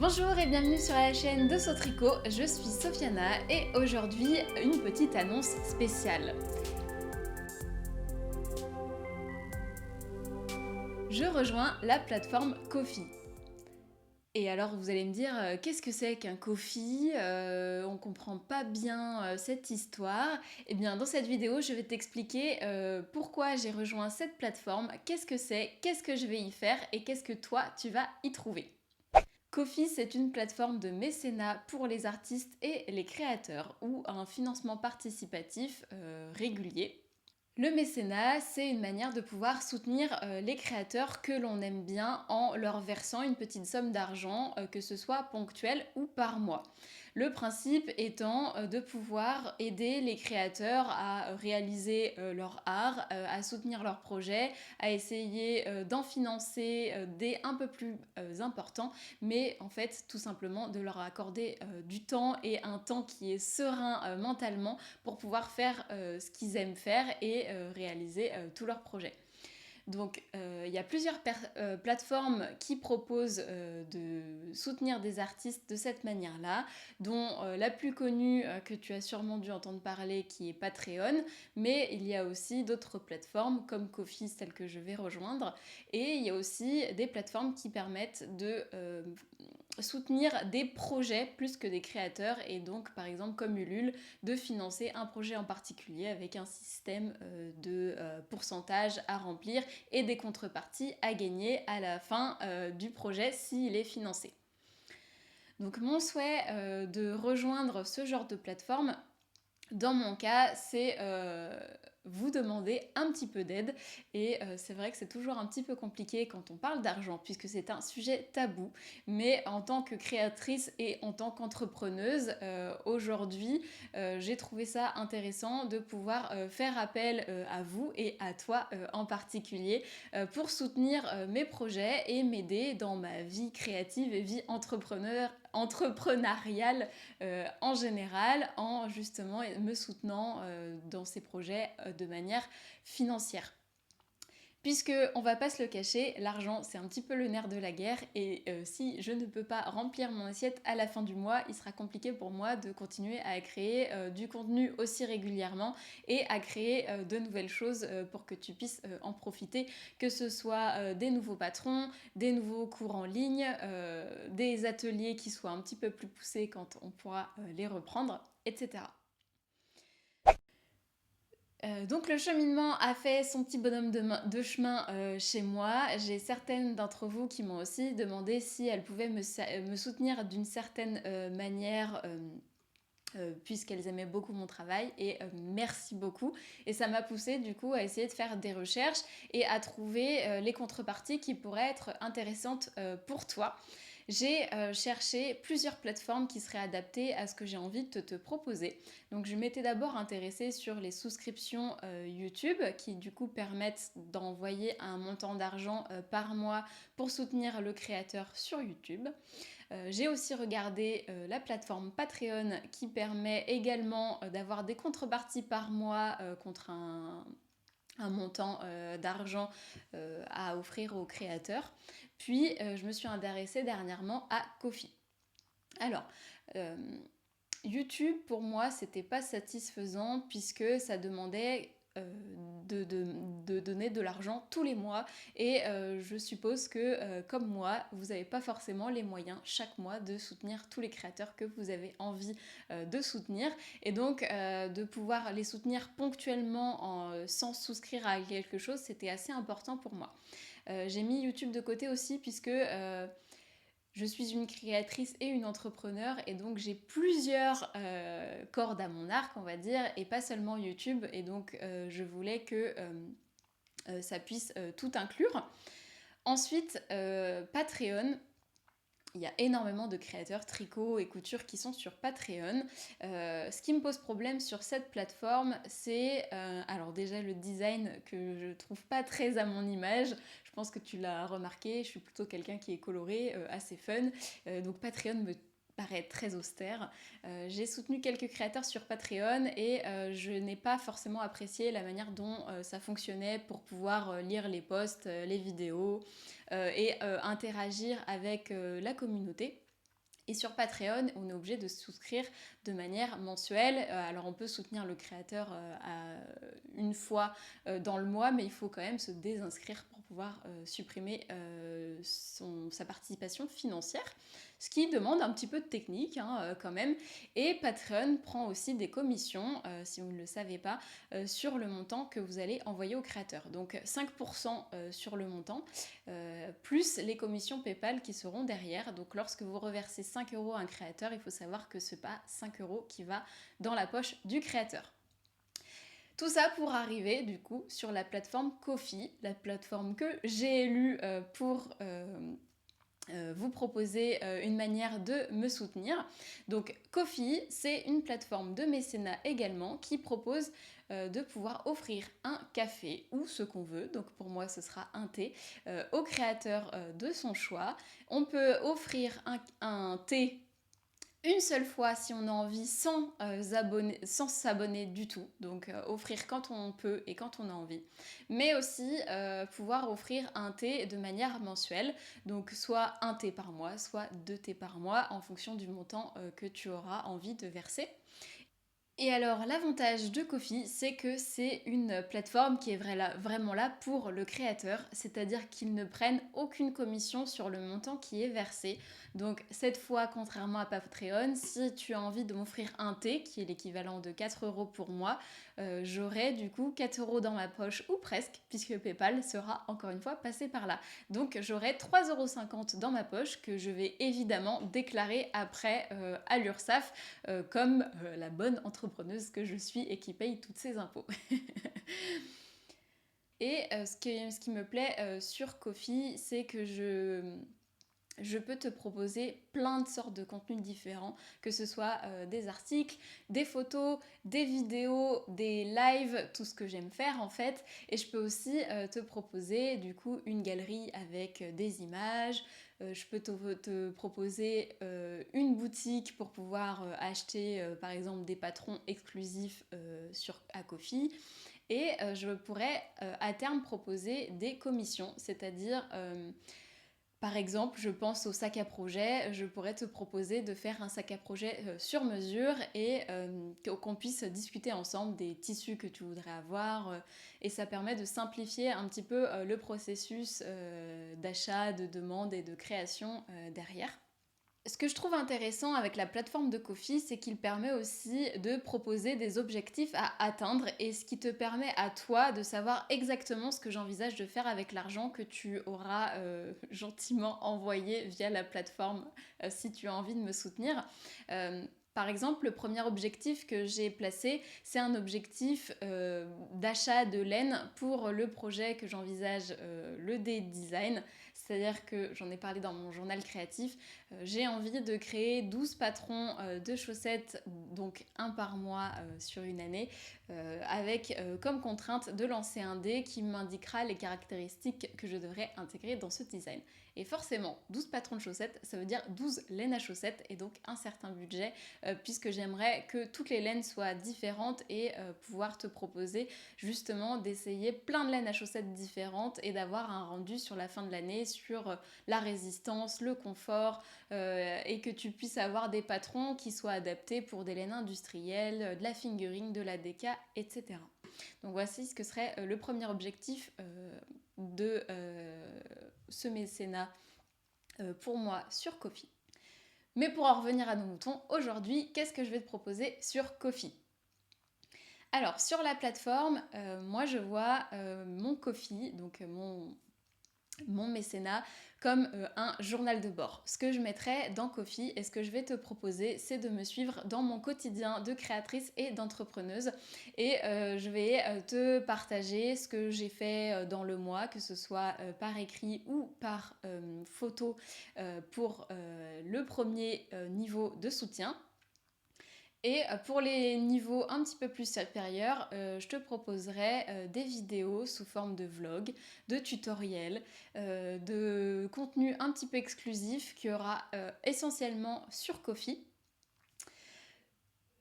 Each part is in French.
Bonjour et bienvenue sur la chaîne de Sautricot, je suis Sofiana et aujourd'hui une petite annonce spéciale. Je rejoins la plateforme Ko-fi. Et alors vous allez me dire, qu'est-ce que c'est qu'un Ko-fi? On comprend pas bien cette histoire. Eh bien dans cette vidéo je vais t'expliquer pourquoi j'ai rejoint cette plateforme, qu'est-ce que c'est, qu'est-ce que je vais y faire et qu'est-ce que toi tu vas y trouver. Ko-fi, c'est une plateforme de mécénat pour les artistes et les créateurs ou un financement participatif régulier. Le mécénat, c'est une manière de pouvoir soutenir les créateurs que l'on aime bien en leur versant une petite somme d'argent, que ce soit ponctuel ou par mois. Le principe étant de pouvoir aider les créateurs à réaliser leur art, à soutenir leurs projets, à essayer d'en financer des un peu plus importants, mais en fait tout simplement de leur accorder du temps et un temps qui est serein mentalement pour pouvoir faire ce qu'ils aiment faire et réaliser tous leurs projets. Donc il y a plusieurs plateformes qui proposent de soutenir des artistes de cette manière-là, dont la plus connue que tu as sûrement dû entendre parler qui est Patreon, mais il y a aussi d'autres plateformes comme Ko-fi, celle que je vais rejoindre, et il y a aussi des plateformes qui permettent de soutenir des projets plus que des créateurs, et donc par exemple comme Ulule de financer un projet en particulier avec un système de pourcentage à remplir et des contreparties à gagner à la fin du projet s'il est financé. Donc mon souhait de rejoindre ce genre de plateforme, dans mon cas, c'est vous demander un petit peu d'aide. Et c'est vrai que c'est toujours un petit peu compliqué quand on parle d'argent, puisque c'est un sujet tabou. Mais en tant que créatrice et en tant qu'entrepreneuse, aujourd'hui, j'ai trouvé ça intéressant de pouvoir faire appel à vous et à toi en particulier pour soutenir mes projets et m'aider dans ma vie créative et vie entrepreneuriale en général, en justement me soutenant dans ces projets de manière financière. Puisque, on va pas se le cacher, l'argent c'est un petit peu le nerf de la guerre, et si je ne peux pas remplir mon assiette à la fin du mois, il sera compliqué pour moi de continuer à créer du contenu aussi régulièrement et à créer de nouvelles choses pour que tu puisses en profiter, que ce soit des nouveaux patrons, des nouveaux cours en ligne, des ateliers qui soient un petit peu plus poussés quand on pourra les reprendre, etc. Donc le cheminement a fait son petit bonhomme de chemin chez moi. J'ai certaines d'entre vous qui m'ont aussi demandé si elles pouvaient me soutenir d'une certaine manière, puisqu'elles aimaient beaucoup mon travail, et merci beaucoup. Et ça m'a poussée du coup à essayer de faire des recherches et à trouver les contreparties qui pourraient être intéressantes pour toi. J'ai cherché plusieurs plateformes qui seraient adaptées à ce que j'ai envie de te proposer. Donc je m'étais d'abord intéressée sur les souscriptions YouTube qui du coup permettent d'envoyer un montant d'argent par mois pour soutenir le créateur sur YouTube. J'ai aussi regardé la plateforme Patreon qui permet également d'avoir des contreparties par mois contre un montant d'argent à offrir aux créateurs. Puis je me suis intéressée dernièrement à Ko-fi. Alors, YouTube pour moi c'était pas satisfaisant puisque ça demandait de donner de l'argent tous les mois, et je suppose que comme moi vous n'avez pas forcément les moyens chaque mois de soutenir tous les créateurs que vous avez envie de soutenir, et donc de pouvoir les soutenir ponctuellement sans souscrire à quelque chose, c'était assez important pour moi. J'ai mis YouTube de côté aussi puisque je suis une créatrice et une entrepreneur, et donc j'ai plusieurs cordes à mon arc, on va dire, et pas seulement YouTube, et donc je voulais que ça puisse tout inclure. Ensuite, Patreon. Il y a énormément de créateurs tricot et couture qui sont sur Patreon. Ce qui me pose problème sur cette plateforme, c'est alors déjà le design que je trouve pas très à mon image. Je pense que tu l'as remarqué, je suis plutôt quelqu'un qui est coloré, assez fun. Donc Patreon me paraît très austère. J'ai soutenu quelques créateurs sur Patreon et je n'ai pas forcément apprécié la manière dont ça fonctionnait pour pouvoir lire les posts, les vidéos et interagir avec la communauté. Et sur Patreon, on est obligé de souscrire de manière mensuelle. Alors on peut soutenir le créateur une fois dans le mois, mais il faut quand même se désinscrire pour pouvoir supprimer sa participation financière, ce qui demande un petit peu de technique quand même. Et Patreon prend aussi des commissions, si vous ne le savez pas, sur le montant que vous allez envoyer au créateur. Donc 5% sur le montant, plus les commissions PayPal qui seront derrière. Donc lorsque vous reversez 5 € à un créateur, il faut savoir que ce n'est pas 5 € qui va dans la poche du créateur. Tout ça pour arriver du coup sur la plateforme Ko-fi, la plateforme que j'ai élue pour vous proposer une manière de me soutenir. Donc Ko-fi, c'est une plateforme de mécénat également qui propose de pouvoir offrir un café ou ce qu'on veut, donc pour moi ce sera un thé, au créateur de son choix. On peut offrir un thé une seule fois si on a envie sans s'abonner du tout, donc offrir quand on peut et quand on a envie, mais aussi pouvoir offrir un thé de manière mensuelle, donc soit un thé par mois, soit 2 thés par mois en fonction du montant que tu auras envie de verser. Et alors l'avantage de Ko-fi, c'est que c'est une plateforme qui est vraiment là pour le créateur, c'est-à-dire qu'ils ne prennent aucune commission sur le montant qui est versé. Donc cette fois, contrairement à Patreon, si tu as envie de m'offrir un thé, qui est l'équivalent de 4 € pour moi, j'aurai du coup 4 € dans ma poche, ou presque, puisque PayPal sera encore une fois passé par là. Donc j'aurai 3,50 € dans ma poche que je vais évidemment déclarer après à l'URSSAF comme la bonne entrepreneuse que je suis et qui paye toutes ses impôts. Et ce qui me plaît sur Ko-fi, c'est que je peux te proposer plein de sortes de contenus différents, que ce soit des articles, des photos, des vidéos, des lives, tout ce que j'aime faire en fait. Et je peux aussi te proposer du coup une galerie avec des images. Je peux te proposer une boutique pour pouvoir acheter par exemple des patrons exclusifs à Ko-fi. Et je pourrais à terme proposer des commissions, c'est-à-dire par exemple, je pense au sac à projet, je pourrais te proposer de faire un sac à projet sur mesure et qu'on puisse discuter ensemble des tissus que tu voudrais avoir et ça permet de simplifier un petit peu le processus d'achat, de demande et de création derrière. Ce que je trouve intéressant avec la plateforme de Ko-fi, c'est qu'il permet aussi de proposer des objectifs à atteindre et ce qui te permet à toi de savoir exactement ce que j'envisage de faire avec l'argent que tu auras gentiment envoyé via la plateforme si tu as envie de me soutenir. Par exemple, le premier objectif que j'ai placé, c'est un objectif d'achat de laine pour le projet que j'envisage, le D-Design. C'est-à-dire que j'en ai parlé dans mon journal créatif, j'ai envie de créer 12 patrons de chaussettes, donc un par mois sur une année, avec comme contrainte de lancer un dé qui m'indiquera les caractéristiques que je devrais intégrer dans ce design. Et forcément, 12 patrons de chaussettes, ça veut dire 12 laines à chaussettes et donc un certain budget, puisque j'aimerais que toutes les laines soient différentes et pouvoir te proposer justement d'essayer plein de laines à chaussettes différentes et d'avoir un rendu sur la fin de l'année sur la résistance, le confort, et que tu puisses avoir des patrons qui soient adaptés pour des laines industrielles, de la fingering, de la déca, etc. Donc voici ce que serait le premier objectif de ce mécénat pour moi sur Ko-fi. Mais pour en revenir à nos moutons, aujourd'hui, qu'est-ce que je vais te proposer sur Ko-fi ? Alors sur la plateforme, moi je vois mon Ko-fi, donc mon mécénat, comme un journal de bord. Ce que je mettrai dans Ko-fi et ce que je vais te proposer, c'est de me suivre dans mon quotidien de créatrice et d'entrepreneuse. Et je vais te partager ce que j'ai fait dans le mois, que ce soit par écrit ou par photo pour le premier niveau de soutien. Et pour les niveaux un petit peu plus supérieurs, je te proposerai des vidéos sous forme de vlog, de tutoriels, de contenu un petit peu exclusif qui aura essentiellement sur Ko-fi.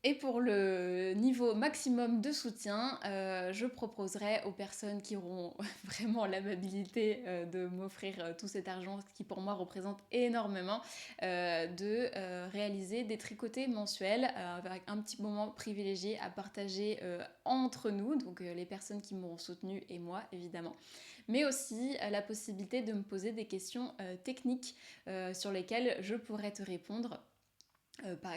Et pour le niveau maximum de soutien, je proposerai aux personnes qui auront vraiment l'amabilité de m'offrir tout cet argent, ce qui pour moi représente énormément, de réaliser des tricotés mensuels avec un petit moment privilégié à partager entre nous, donc les personnes qui m'auront soutenu et moi évidemment, mais aussi la possibilité de me poser des questions techniques sur lesquelles je pourrais te répondre,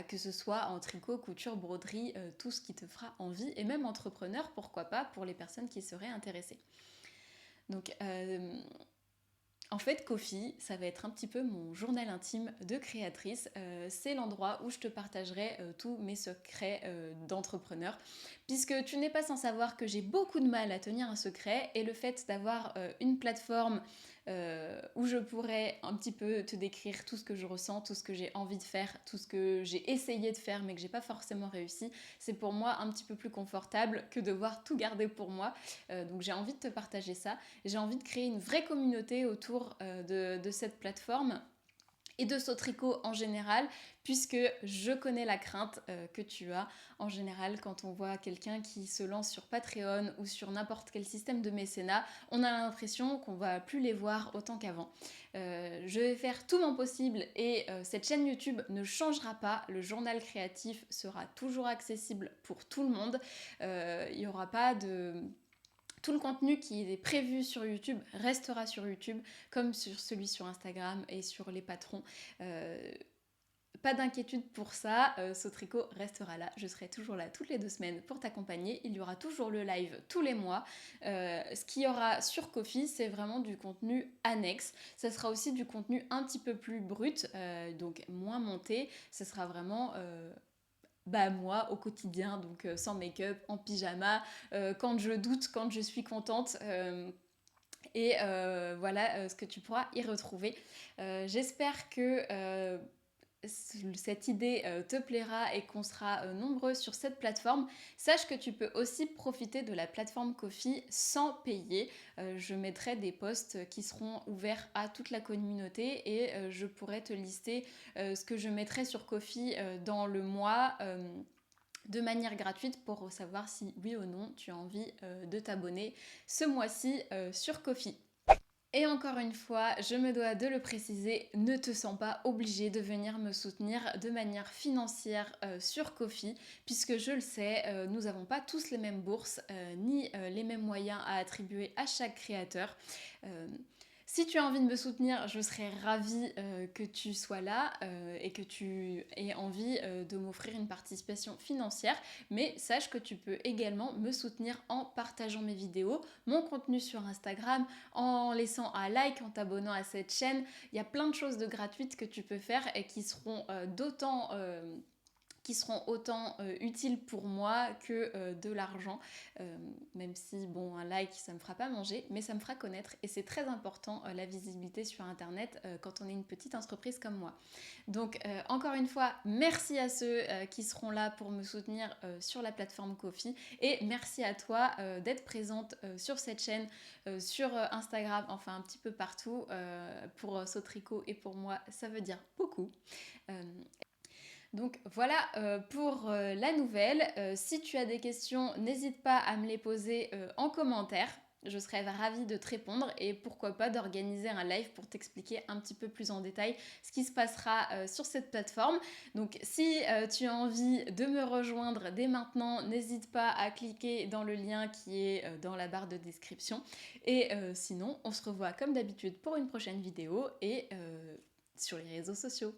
que ce soit en tricot, couture, broderie, tout ce qui te fera envie, et même entrepreneur, pourquoi pas, pour les personnes qui seraient intéressées. Donc en fait, Ko-fi, ça va être un petit peu mon journal intime de créatrice. C'est l'endroit où je te partagerai tous mes secrets d'entrepreneur. Puisque tu n'es pas sans savoir que j'ai beaucoup de mal à tenir un secret, et le fait d'avoir une plateforme où je pourrais un petit peu te décrire tout ce que je ressens, tout ce que j'ai envie de faire, tout ce que j'ai essayé de faire mais que j'ai pas forcément réussi, c'est pour moi un petit peu plus confortable que devoir tout garder pour moi. Donc j'ai envie de te partager ça. J'ai envie de créer une vraie communauté autour de cette plateforme et de Sautricot en général, puisque je connais la crainte que tu as en général quand on voit quelqu'un qui se lance sur Patreon ou sur n'importe quel système de mécénat. On a l'impression qu'on va plus les voir autant qu'avant. Je vais faire tout mon possible, et cette chaîne YouTube ne changera pas. Le journal créatif sera toujours accessible pour tout le monde. Il n'y aura pas de... Tout le contenu qui est prévu sur YouTube restera sur YouTube, comme sur celui sur Instagram et sur les patrons. Pas d'inquiétude pour ça, Sautricot restera là. Je serai toujours là toutes les 2 semaines pour t'accompagner. Il y aura toujours le live tous les mois. Ce qu'il y aura sur Ko-fi, c'est vraiment du contenu annexe. Ça sera aussi du contenu un petit peu plus brut, donc moins monté. Ça sera vraiment... moi au quotidien, donc sans make-up, en pyjama, quand je doute, quand je suis contente, et voilà ce que tu pourras y retrouver. J'espère que cette idée te plaira et qu'on sera nombreux sur cette plateforme. Sache que tu peux aussi profiter de la plateforme Ko-fi sans payer. Je mettrai des posts qui seront ouverts à toute la communauté, et je pourrai te lister ce que je mettrai sur Ko-fi dans le mois de manière gratuite, pour savoir si oui ou non tu as envie de t'abonner ce mois-ci sur Ko-fi. Et encore une fois, je me dois de le préciser, ne te sens pas obligé de venir me soutenir de manière financière sur Ko-fi, puisque je le sais, nous n'avons pas tous les mêmes bourses, ni les mêmes moyens à attribuer à chaque créateur. Si tu as envie de me soutenir, je serais ravie que tu sois là et que tu aies envie de m'offrir une participation financière. Mais sache que tu peux également me soutenir en partageant mes vidéos, mon contenu sur Instagram, en laissant un like, en t'abonnant à cette chaîne. Il y a plein de choses de gratuites que tu peux faire et qui seront autant utiles pour moi que de l'argent, même si bon, un like ça me fera pas manger, mais ça me fera connaître, et c'est très important la visibilité sur internet quand on est une petite entreprise comme moi. Donc encore une fois, merci à ceux qui seront là pour me soutenir sur la plateforme Ko-fi, et merci à toi d'être présente sur cette chaîne, sur Instagram, enfin un petit peu partout. Pour Sautricot et pour moi, ça veut dire beaucoup. Donc voilà pour la nouvelle. Si tu as des questions, n'hésite pas à me les poser en commentaire. Je serais ravie de te répondre, et pourquoi pas d'organiser un live pour t'expliquer un petit peu plus en détail ce qui se passera sur cette plateforme. Donc si tu as envie de me rejoindre dès maintenant, n'hésite pas à cliquer dans le lien qui est dans la barre de description. Et sinon, on se revoit comme d'habitude pour une prochaine vidéo, et sur les réseaux sociaux.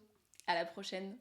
À la prochaine!